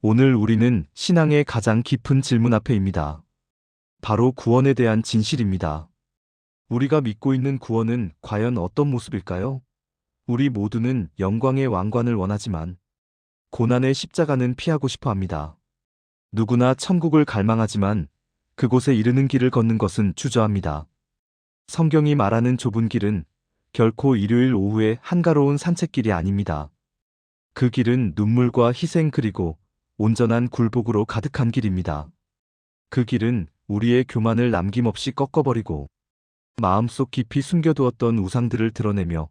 오늘 우리는 신앙의 가장 깊은 질문 앞에입니다. 바로 구원에 대한 진실입니다. 우리가 믿고 있는 구원은 과연 어떤 모습일까요? 우리 모두는 영광의 왕관을 원하지만 고난의 십자가는 피하고 싶어 합니다. 누구나 천국을 갈망하지만 그곳에 이르는 길을 걷는 것은 주저합니다. 성경이 말하는 좁은 길은 결코 일요일 오후의 한가로운 산책길이 아닙니다. 그 길은 눈물과 희생 그리고 온전한 굴복으로 가득한 길입니다. 그 길은 우리의 교만을 남김없이 꺾어버리고 마음속 깊이 숨겨두었던 우상들을 드러내며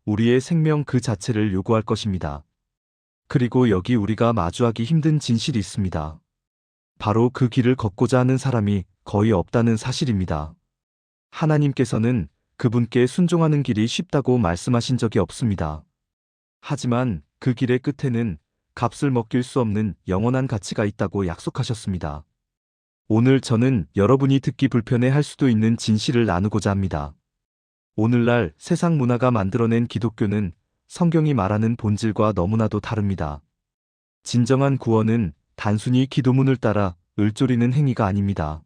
우리의 생명 그 자체를 요구할 것입니다. 그리고 여기 우리가 마주하기 힘든 진실이 있습니다. 바로 그 길을 걷고자 하는 사람이 거의 없다는 사실입니다. 하나님께서는 그분께 순종하는 길이 쉽다고 말씀하신 적이 없습니다. 하지만 그 길의 끝에는 값을 먹길 수 없는 영원한 가치가 있다고 약속하셨습니다. 오늘 저는 여러분이 듣기 불편해 할 수도 있는 진실을 나누고자 합니다. 오늘날 세상 문화가 만들어낸 기독교는 성경이 말하는 본질과 너무나도 다릅니다. 진정한 구원은 단순히 기도문을 따라 을조리는 행위가 아닙니다.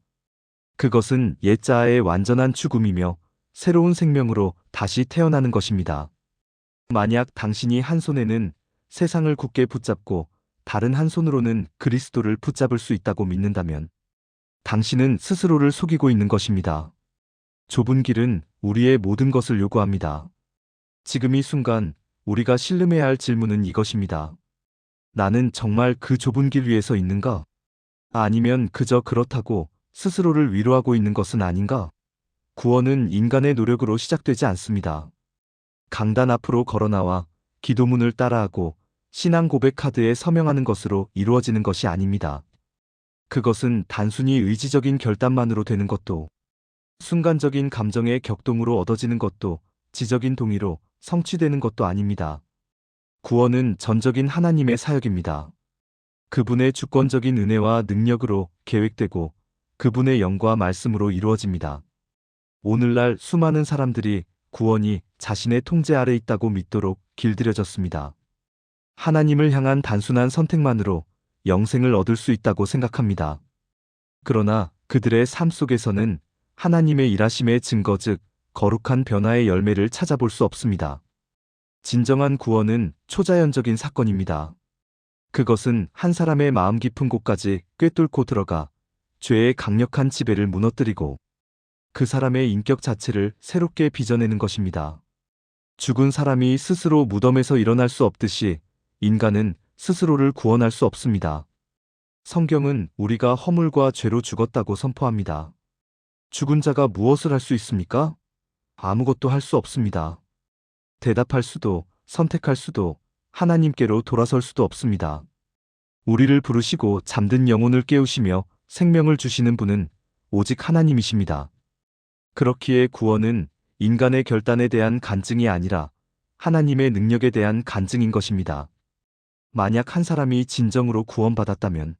그것은 옛자아의 완전한 죽음이며 새로운 생명으로 다시 태어나는 것입니다. 만약 당신이 한 손에는 세상을 굳게 붙잡고 다른 한 손으로는 그리스도를 붙잡을 수 있다고 믿는다면 당신은 스스로를 속이고 있는 것입니다. 좁은 길은 우리의 모든 것을 요구합니다. 지금 이 순간 우리가 신음해야 할 질문은 이것입니다. 나는 정말 그 좁은 길 위에 서 있는가? 아니면 그저 그렇다고 스스로를 위로하고 있는 것은 아닌가? 구원은 인간의 노력으로 시작되지 않습니다. 강단 앞으로 걸어나와 기도문을 따라하고 신앙 고백 카드에 서명하는 것으로 이루어지는 것이 아닙니다. 그것은 단순히 의지적인 결단만으로 되는 것도, 순간적인 감정의 격동으로 얻어지는 것도, 지적인 동의로 성취되는 것도 아닙니다. 구원은 전적인 하나님의 사역입니다. 그분의 주권적인 은혜와 능력으로 계획되고 그분의 영과 말씀으로 이루어집니다. 오늘날 수많은 사람들이 구원이 자신의 통제 아래 있다고 믿도록 길들여졌습니다. 하나님을 향한 단순한 선택만으로 영생을 얻을 수 있다고 생각합니다. 그러나 그들의 삶 속에서는 하나님의 일하심의 증거 즉 거룩한 변화의 열매를 찾아볼 수 없습니다. 진정한 구원은 초자연적인 사건입니다. 그것은 한 사람의 마음 깊은 곳까지 꿰뚫고 들어가 죄의 강력한 지배를 무너뜨리고 그 사람의 인격 자체를 새롭게 빚어내는 것입니다. 죽은 사람이 스스로 무덤에서 일어날 수 없듯이 인간은 스스로를 구원할 수 없습니다. 성경은 우리가 허물과 죄로 죽었다고 선포합니다. 죽은 자가 무엇을 할 수 있습니까? 아무것도 할 수 없습니다. 대답할 수도, 선택할 수도, 하나님께로 돌아설 수도 없습니다. 우리를 부르시고 잠든 영혼을 깨우시며 생명을 주시는 분은 오직 하나님이십니다. 그렇기에 구원은 인간의 결단에 대한 간증이 아니라 하나님의 능력에 대한 간증인 것입니다. 만약 한 사람이 진정으로 구원받았다면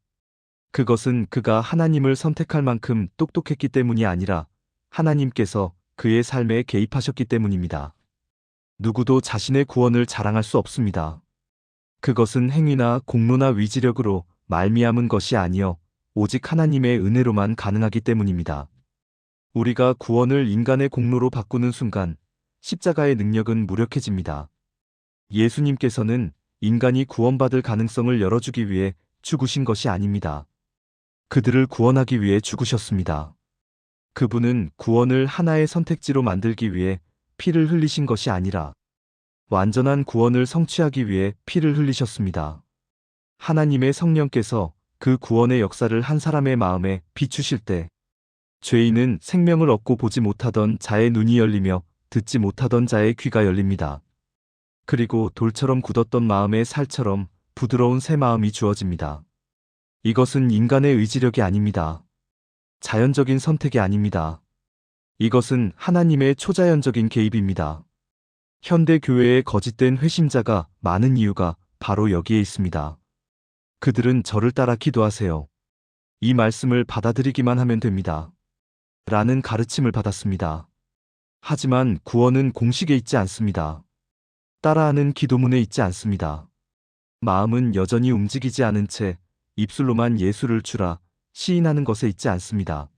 그것은 그가 하나님을 선택할 만큼 똑똑했기 때문이 아니라 하나님께서 그의 삶에 개입하셨기 때문입니다. 누구도 자신의 구원을 자랑할 수 없습니다. 그것은 행위나 공로나 위지력으로 말미암은 것이 아니여 오직 하나님의 은혜로만 가능하기 때문입니다. 우리가 구원을 인간의 공로로 바꾸는 순간 십자가의 능력은 무력해집니다. 예수님께서는 인간이 구원받을 가능성을 열어주기 위해 죽으신 것이 아닙니다. 그들을 구원하기 위해 죽으셨습니다. 그분은 구원을 하나의 선택지로 만들기 위해 피를 흘리신 것이 아니라 완전한 구원을 성취하기 위해 피를 흘리셨습니다. 하나님의 성령께서 그 구원의 역사를 한 사람의 마음에 비추실 때 죄인은 생명을 얻고 보지 못하던 자의 눈이 열리며 듣지 못하던 자의 귀가 열립니다. 그리고 돌처럼 굳었던 마음의 살처럼 부드러운 새 마음이 주어집니다. 이것은 인간의 의지력이 아닙니다. 자연적인 선택이 아닙니다. 이것은 하나님의 초자연적인 개입입니다. 현대 교회의 거짓된 회심자가 많은 이유가 바로 여기에 있습니다. 그들은 저를 따라 기도하세요. 이 말씀을 받아들이기만 하면 됩니다. 라는 가르침을 받았습니다. 하지만 구원은 공식에 있지 않습니다. 따라하는 기도문에 있지 않습니다. 마음은 여전히 움직이지 않은 채 입술로만 예수를 주라 시인하는 것에 있지 않습니다.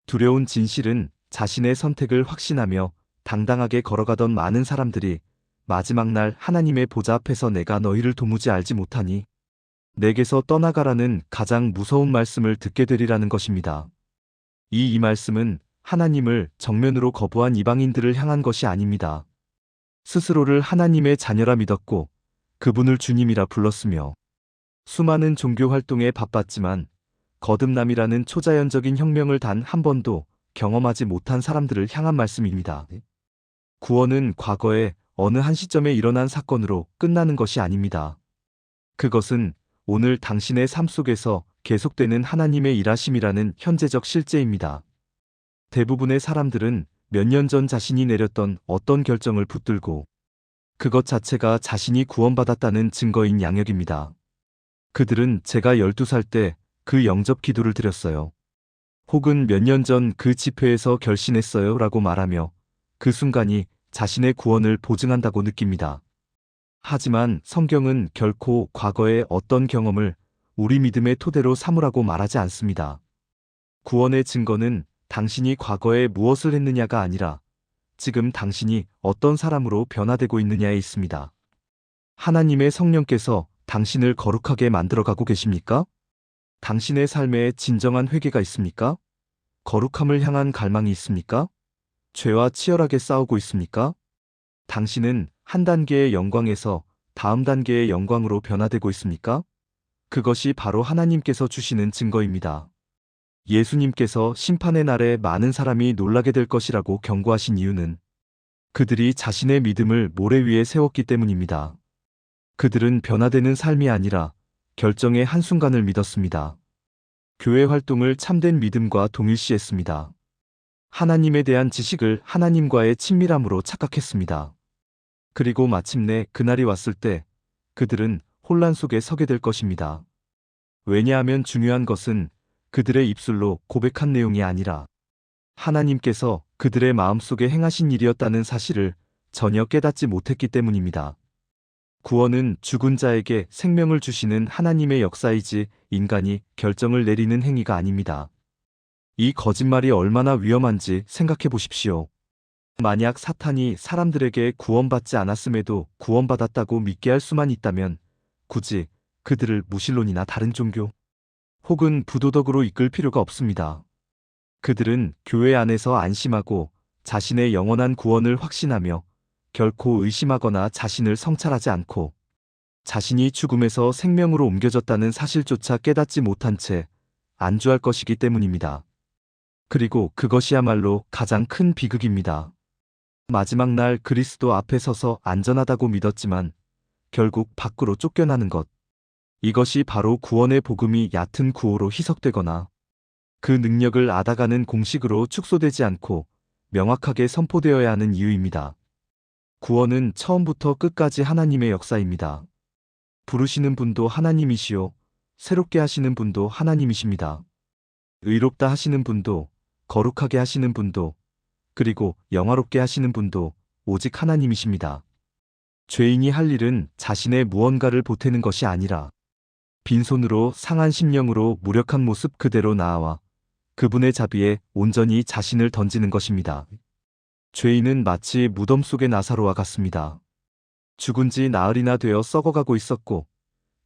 두려운 진실은 자신의 선택을 확신하며 당당하게 걸어가던 많은 사람들이 마지막 날 하나님의 보좌 앞에서 내가 너희를 도무지 알지 못하니 내게서 떠나가라는 가장 무서운 말씀을 듣게 되리라는 것입니다. 이 말씀은 하나님을 정면으로 거부한 이방인들을 향한 것이 아닙니다. 스스로를 하나님의 자녀라 믿었고 그분을 주님이라 불렀으며 수많은 종교 활동에 바빴지만 거듭남이라는 초자연적인 혁명을 단 한 번도 경험하지 못한 사람들을 향한 말씀입니다. 구원은 과거에 어느 한 시점에 일어난 사건으로 끝나는 것이 아닙니다. 그것은 오늘 당신의 삶 속에서 계속되는 하나님의 일하심이라는 현재적 실제입니다. 대부분의 사람들은 몇 년 전 자신이 내렸던 어떤 결정을 붙들고 그것 자체가 자신이 구원받았다는 증거인 양역입니다. 그들은 제가 12살 때 그 영접 기도를 드렸어요. 혹은 몇 년 전 그 집회에서 결신했어요 라고 말하며 그 순간이 자신의 구원을 보증한다고 느낍니다. 하지만 성경은 결코 과거의 어떤 경험을 우리 믿음의 토대로 삼으라고 말하지 않습니다. 구원의 증거는 당신이 과거에 무엇을 했느냐가 아니라 지금 당신이 어떤 사람으로 변화되고 있느냐에 있습니다. 하나님의 성령께서 당신을 거룩하게 만들어가고 계십니까? 당신의 삶에 진정한 회개가 있습니까? 거룩함을 향한 갈망이 있습니까? 죄와 치열하게 싸우고 있습니까? 당신은 한 단계의 영광에서 다음 단계의 영광으로 변화되고 있습니까? 그것이 바로 하나님께서 주시는 증거입니다. 예수님께서 심판의 날에 많은 사람이 놀라게 될 것이라고 경고하신 이유는 그들이 자신의 믿음을 모래 위에 세웠기 때문입니다. 그들은 변화되는 삶이 아니라 결정의 한순간을 믿었습니다. 교회 활동을 참된 믿음과 동일시했습니다. 하나님에 대한 지식을 하나님과의 친밀함으로 착각했습니다. 그리고 마침내 그날이 왔을 때 그들은 혼란 속에 서게 될 것입니다. 왜냐하면 중요한 것은 그들의 입술로 고백한 내용이 아니라 하나님께서 그들의 마음속에 행하신 일이었다는 사실을 전혀 깨닫지 못했기 때문입니다. 구원은 죽은 자에게 생명을 주시는 하나님의 역사이지 인간이 결정을 내리는 행위가 아닙니다. 이 거짓말이 얼마나 위험한지 생각해 보십시오. 만약 사탄이 사람들에게 구원받지 않았음에도 구원받았다고 믿게 할 수만 있다면 굳이 그들을 무신론이나 다른 종교 혹은 부도덕으로 이끌 필요가 없습니다. 그들은 교회 안에서 안심하고 자신의 영원한 구원을 확신하며 결코 의심하거나 자신을 성찰하지 않고 자신이 죽음에서 생명으로 옮겨졌다는 사실조차 깨닫지 못한 채 안주할 것이기 때문입니다. 그리고 그것이야말로 가장 큰 비극입니다. 마지막 날 그리스도 앞에 서서 안전하다고 믿었지만 결국 밖으로 쫓겨나는 것. 이것이 바로 구원의 복음이 얕은 구호로 희석되거나 그 능력을 앗아가는 공식으로 축소되지 않고 명확하게 선포되어야 하는 이유입니다. 구원은 처음부터 끝까지 하나님의 역사입니다. 부르시는 분도 하나님이시요, 새롭게 하시는 분도 하나님이십니다. 의롭다 하시는 분도, 거룩하게 하시는 분도, 그리고 영화롭게 하시는 분도 오직 하나님이십니다. 죄인이 할 일은 자신의 무언가를 보태는 것이 아니라 빈손으로 상한 심령으로 무력한 모습 그대로 나아와 그분의 자비에 온전히 자신을 던지는 것입니다. 죄인은 마치 무덤 속의 나사로와 같습니다. 죽은 지 나흘이나 되어 썩어가고 있었고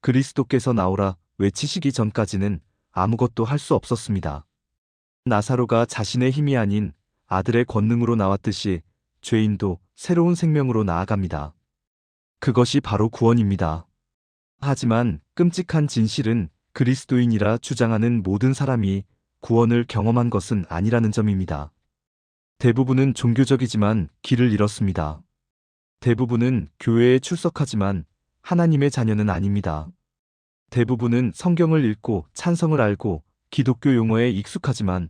그리스도께서 나오라 외치시기 전까지는 아무것도 할 수 없었습니다. 나사로가 자신의 힘이 아닌 아들의 권능으로 나왔듯이 죄인도 새로운 생명으로 나아갑니다. 그것이 바로 구원입니다. 하지만 끔찍한 진실은 그리스도인이라 주장하는 모든 사람이 구원을 경험한 것은 아니라는 점입니다. 대부분은 종교적이지만 길을 잃었습니다. 대부분은 교회에 출석하지만 하나님의 자녀는 아닙니다. 대부분은 성경을 읽고 찬성을 알고 기독교 용어에 익숙하지만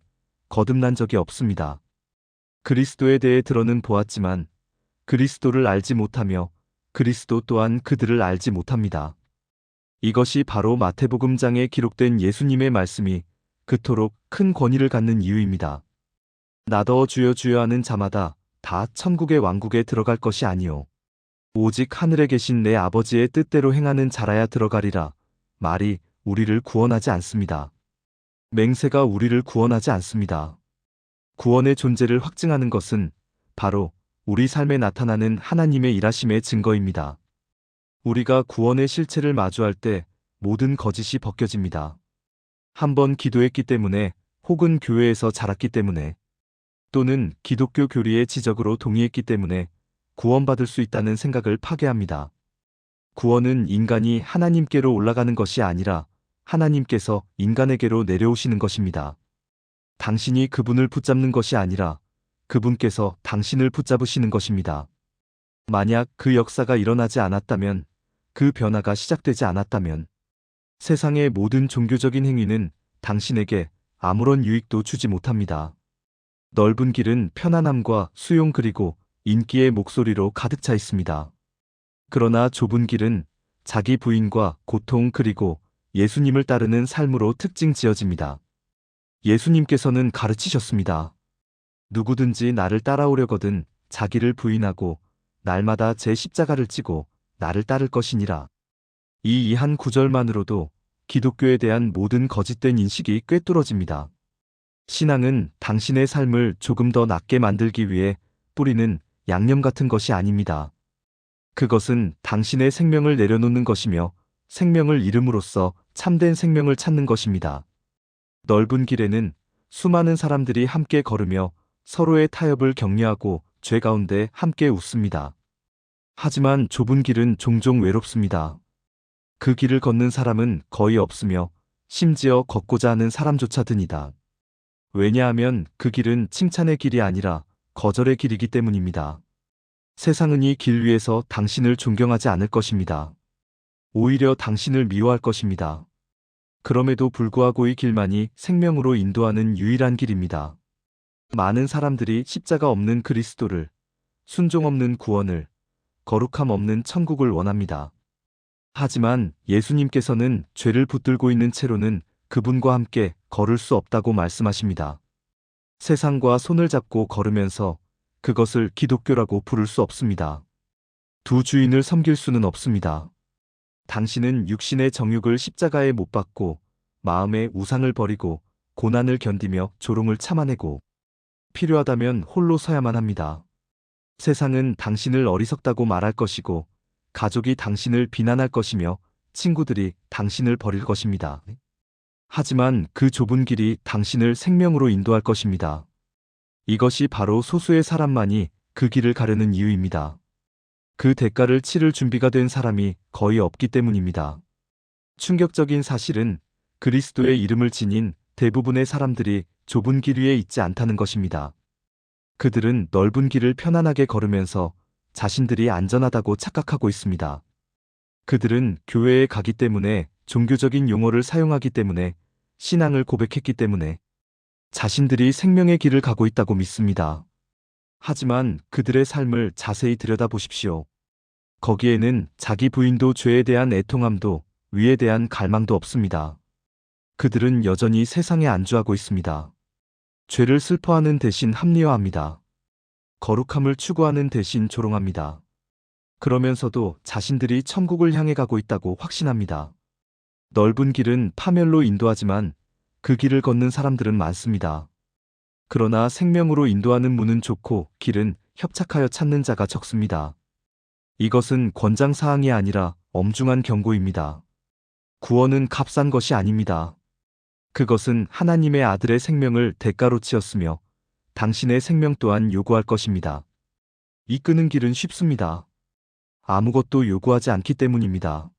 거듭난 적이 없습니다. 그리스도에 대해 들어는 보았지만 그리스도를 알지 못하며 그리스도 또한 그들을 알지 못합니다. 이것이 바로 마태복음장에 기록된 예수님의 말씀이 그토록 큰 권위를 갖는 이유입니다. 나더 주여 주여 하는 자마다 다 천국의 왕국에 들어갈 것이 아니요 오직 하늘에 계신 내 아버지의 뜻대로 행하는 자라야 들어가리라. 말이 우리를 구원하지 않습니다. 맹세가 우리를 구원하지 않습니다. 구원의 존재를 확증하는 것은 바로 우리 삶에 나타나는 하나님의 일하심의 증거입니다. 우리가 구원의 실체를 마주할 때 모든 거짓이 벗겨집니다. 한번 기도했기 때문에, 혹은 교회에서 자랐기 때문에, 또는 기독교 교리의 지적으로 동의했기 때문에 구원받을 수 있다는 생각을 파괴합니다. 구원은 인간이 하나님께로 올라가는 것이 아니라 하나님께서 인간에게로 내려오시는 것입니다. 당신이 그분을 붙잡는 것이 아니라 그분께서 당신을 붙잡으시는 것입니다. 만약 그 역사가 일어나지 않았다면, 그 변화가 시작되지 않았다면, 세상의 모든 종교적인 행위는 당신에게 아무런 유익도 주지 못합니다. 넓은 길은 편안함과 수용 그리고 인기의 목소리로 가득 차 있습니다. 그러나 좁은 길은 자기 부인과 고통 그리고 예수님을 따르는 삶으로 특징 지어집니다. 예수님께서는 가르치셨습니다. 누구든지 나를 따라오려거든 자기를 부인하고 날마다 제 십자가를 지고 나를 따를 것이니라. 이 한 구절만으로도 기독교에 대한 모든 거짓된 인식이 꿰뚫어집니다. 신앙은 당신의 삶을 조금 더 낫게 만들기 위해 뿌리는 양념 같은 것이 아닙니다. 그것은 당신의 생명을 내려놓는 것이며 생명을 잃음으로써 참된 생명을 찾는 것입니다. 넓은 길에는 수많은 사람들이 함께 걸으며 서로의 타협을 격려하고 죄 가운데 함께 웃습니다. 하지만 좁은 길은 종종 외롭습니다. 그 길을 걷는 사람은 거의 없으며 심지어 걷고자 하는 사람조차 드니다. 왜냐하면 그 길은 칭찬의 길이 아니라 거절의 길이기 때문입니다. 세상은 이 길 위에서 당신을 존경하지 않을 것입니다. 오히려 당신을 미워할 것입니다. 그럼에도 불구하고 이 길만이 생명으로 인도하는 유일한 길입니다. 많은 사람들이 십자가 없는 그리스도를, 순종 없는 구원을, 거룩함 없는 천국을 원합니다. 하지만 예수님께서는 죄를 붙들고 있는 채로는 그분과 함께 걸을 수 없다고 말씀하십니다. 세상과 손을 잡고 걸으면서 그것을 기독교라고 부를 수 없습니다. 두 주인을 섬길 수는 없습니다. 당신은 육신의 정욕을 십자가에 못 박고 마음의 우상을 버리고 고난을 견디며 조롱을 참아내고 필요하다면 홀로 서야만 합니다. 세상은 당신을 어리석다고 말할 것이고 가족이 당신을 비난할 것이며 친구들이 당신을 버릴 것입니다. 하지만 그 좁은 길이 당신을 생명으로 인도할 것입니다. 이것이 바로 소수의 사람만이 그 길을 가려는 이유입니다. 그 대가를 치를 준비가 된 사람이 거의 없기 때문입니다. 충격적인 사실은 그리스도의 이름을 지닌 대부분의 사람들이 좁은 길 위에 있지 않다는 것입니다. 그들은 넓은 길을 편안하게 걸으면서 자신들이 안전하다고 착각하고 있습니다. 그들은 교회에 가기 때문에, 종교적인 용어를 사용하기 때문에, 신앙을 고백했기 때문에 자신들이 생명의 길을 가고 있다고 믿습니다. 하지만 그들의 삶을 자세히 들여다보십시오. 거기에는 자기 부인도 죄에 대한 애통함도 위에 대한 갈망도 없습니다. 그들은 여전히 세상에 안주하고 있습니다. 죄를 슬퍼하는 대신 합리화합니다. 거룩함을 추구하는 대신 조롱합니다. 그러면서도 자신들이 천국을 향해 가고 있다고 확신합니다. 넓은 길은 파멸로 인도하지만 그 길을 걷는 사람들은 많습니다. 그러나 생명으로 인도하는 문은 좁고 길은 협착하여 찾는 자가 적습니다. 이것은 권장사항이 아니라 엄중한 경고입니다. 구원은 값싼 것이 아닙니다. 그것은 하나님의 아들의 생명을 대가로 치었으며 당신의 생명 또한 요구할 것입니다. 이끄는 길은 쉽습니다. 아무것도 요구하지 않기 때문입니다.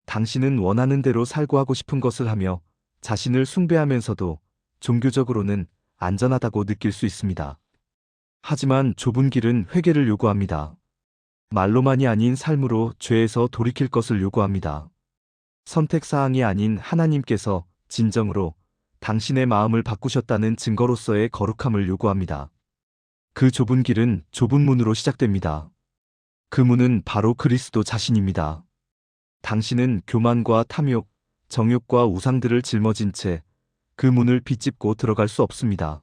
당신은 원하는 대로 살고 하고 싶은 것을 하며 자신을 숭배하면서도 종교적으로는 안전하다고 느낄 수 있습니다. 하지만 좁은 길은 회개를 요구합니다. 말로만이 아닌 삶으로 죄에서 돌이킬 것을 요구합니다. 선택사항이 아닌 하나님께서 진정으로 당신의 마음을 바꾸셨다는 증거로서의 거룩함을 요구합니다. 그 좁은 길은 좁은 문으로 시작됩니다. 그 문은 바로 그리스도 자신입니다. 당신은 교만과 탐욕, 정욕과 우상들을 짊어진 채 그 문을 비집고 들어갈 수 없습니다.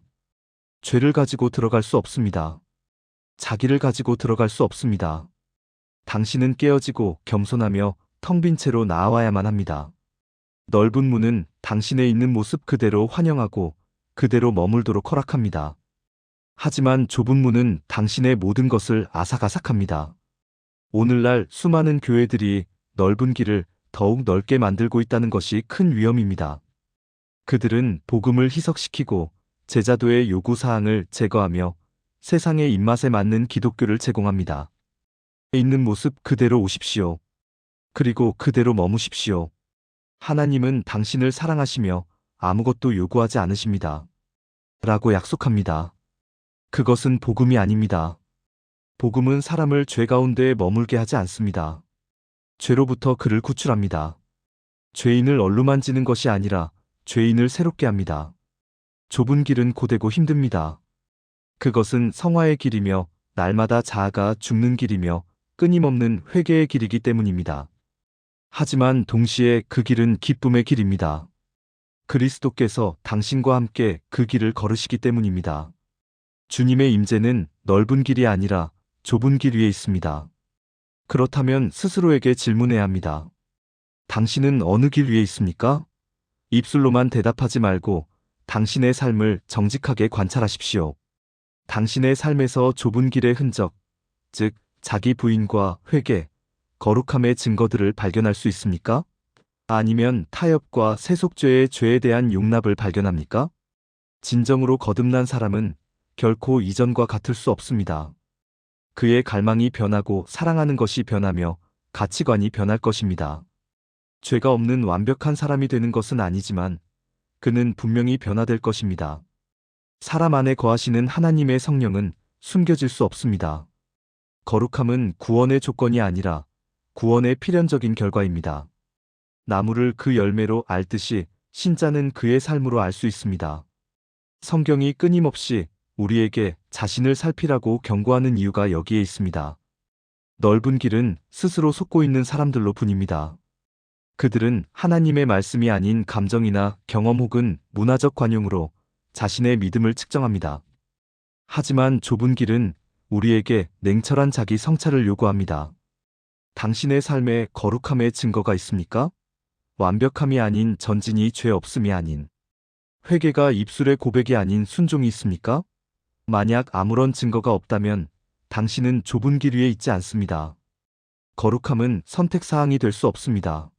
죄를 가지고 들어갈 수 없습니다. 자기를 가지고 들어갈 수 없습니다. 당신은 깨어지고 겸손하며 텅 빈 채로 나아와야만 합니다. 넓은 문은 당신의 있는 모습 그대로 환영하고 그대로 머물도록 허락합니다. 하지만 좁은 문은 당신의 모든 것을 아삭아삭합니다. 오늘날 수많은 교회들이 넓은 길을 더욱 넓게 만들고 있다는 것이 큰 위험입니다. 그들은 복음을 희석시키고 제자도의 요구사항을 제거하며 세상의 입맛에 맞는 기독교를 제공합니다. 있는 모습 그대로 오십시오. 그리고 그대로 머무십시오. 하나님은 당신을 사랑하시며 아무것도 요구하지 않으십니다. 라고 약속합니다. 그것은 복음이 아닙니다. 복음은 사람을 죄 가운데에 머물게 하지 않습니다. 죄로부터 그를 구출합니다. 죄인을 얼루만지는 것이 아니라 죄인을 새롭게 합니다. 좁은 길은 고되고 힘듭니다. 그것은 성화의 길이며 날마다 자아가 죽는 길이며 끊임없는 회개의 길이기 때문입니다. 하지만 동시에 그 길은 기쁨의 길입니다. 그리스도께서 당신과 함께 그 길을 걸으시기 때문입니다. 주님의 임재는 넓은 길이 아니라 좁은 길 위에 있습니다. 그렇다면 스스로에게 질문해야 합니다. 당신은 어느 길 위에 있습니까? 입술로만 대답하지 말고 당신의 삶을 정직하게 관찰하십시오. 당신의 삶에서 좁은 길의 흔적, 즉 자기 부인과 회개, 거룩함의 증거들을 발견할 수 있습니까? 아니면 타협과 세속죄의 죄에 대한 용납을 발견합니까? 진정으로 거듭난 사람은 결코 이전과 같을 수 없습니다. 그의 갈망이 변하고 사랑하는 것이 변하며 가치관이 변할 것입니다. 죄가 없는 완벽한 사람이 되는 것은 아니지만 그는 분명히 변화될 것입니다. 사람 안에 거하시는 하나님의 성령은 숨겨질 수 없습니다. 거룩함은 구원의 조건이 아니라 구원의 필연적인 결과입니다. 나무를 그 열매로 알듯이 신자는 그의 삶으로 알 수 있습니다. 성경이 끊임없이 우리에게 자신을 살피라고 경고하는 이유가 여기에 있습니다. 넓은 길은 스스로 속고 있는 사람들로 뿐입니다. 그들은 하나님의 말씀이 아닌 감정이나 경험 혹은 문화적 관용으로 자신의 믿음을 측정합니다. 하지만 좁은 길은 우리에게 냉철한 자기 성찰을 요구합니다. 당신의 삶에 거룩함의 증거가 있습니까? 완벽함이 아닌 전진이 죄 없음이 아닌 회개가 입술의 고백이 아닌 순종이 있습니까? 만약 아무런 증거가 없다면 당신은 좁은 길 위에 있지 않습니다. 거룩함은 선택사항이 될 수 없습니다.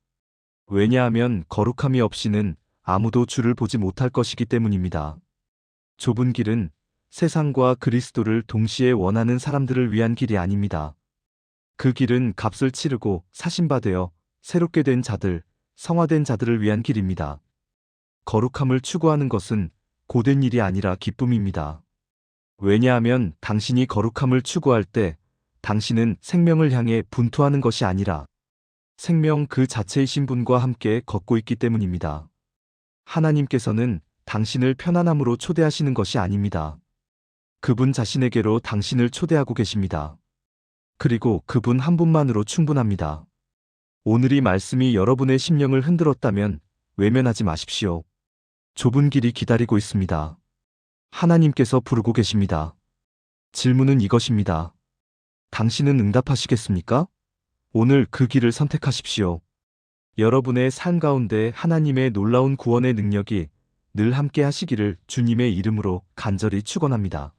왜냐하면 거룩함이 없이는 아무도 주를 보지 못할 것이기 때문입니다. 좁은 길은 세상과 그리스도를 동시에 원하는 사람들을 위한 길이 아닙니다. 그 길은 값을 치르고 사신받되어 새롭게 된 자들, 성화된 자들을 위한 길입니다. 거룩함을 추구하는 것은 고된 일이 아니라 기쁨입니다. 왜냐하면 당신이 거룩함을 추구할 때 당신은 생명을 향해 분투하는 것이 아니라 생명 그 자체이신 분과 함께 걷고 있기 때문입니다. 하나님께서는 당신을 편안함으로 초대하시는 것이 아닙니다. 그분 자신에게로 당신을 초대하고 계십니다. 그리고 그분 한 분만으로 충분합니다. 오늘 이 말씀이 여러분의 심령을 흔들었다면 외면하지 마십시오. 좁은 길이 기다리고 있습니다. 하나님께서 부르고 계십니다. 질문은 이것입니다. 당신은 응답하시겠습니까? 오늘 그 길을 선택하십시오. 여러분의 삶 가운데 하나님의 놀라운 구원의 능력이 늘 함께 하시기를 주님의 이름으로 간절히 축원합니다.